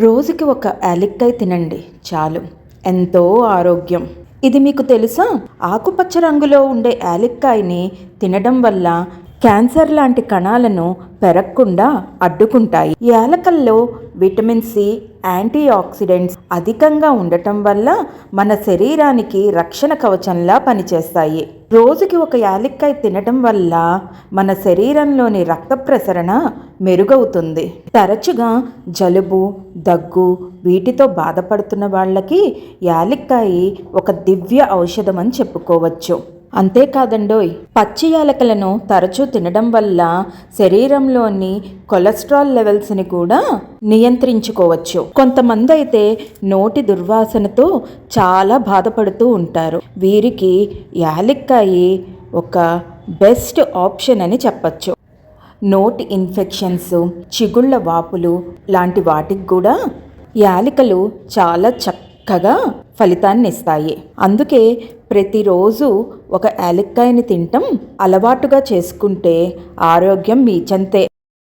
రోజుకి ఒక యాలక్కాయ తినండి చాలు, ఎంతో ఆరోగ్యం. ఇది మీకు తెలుసా? ఆకుపచ్చ రంగులో ఉండే యాలక్కాయని తినడం వల్ల క్యాన్సర్ లాంటి కణాలను పెరగకుండా అడ్డుకుంటాయి. యాలకల్లో విటమిన్ సి, యాంటీ ఆక్సిడెంట్స్ అధికంగా ఉండటం వల్ల మన శరీరానికి రక్షణ కవచంలా పనిచేస్తాయి. రోజుకి ఒక యాలక్కాయ తినడం వల్ల మన శరీరంలోని రక్త ప్రసరణ మెరుగవుతుంది. తరచుగా జలుబు, దగ్గు వీటితో బాధపడుతున్న వాళ్ళకి యాలక్కాయ ఒక దివ్య ఔషధం అని చెప్పుకోవచ్చు. అంతేకాదండోయ్, పచ్చి యాలకులను తరచూ తినడం వల్ల శరీరంలోని కొలెస్ట్రాల్ లెవెల్స్ని కూడా నియంత్రించుకోవచ్చు. కొంతమంది అయితే నోటి దుర్వాసనతో చాలా బాధపడుతూ ఉంటారు. వీరికి యాలక్కాయ ఒక బెస్ట్ ఆప్షన్ అని చెప్పచ్చు. నోటి ఇన్ఫెక్షన్స్, చిగుళ్ళ వాపులు లాంటి వాటికి కూడా యాలకులు చాలా చక్కగా ఫలితాన్ని ఇస్తాయి. అందుకే ప్రతిరోజు ఒక యాలక్కాయని తినటం అలవాటుగా చేసుకుంటే ఆరోగ్యం మీ చెంతే.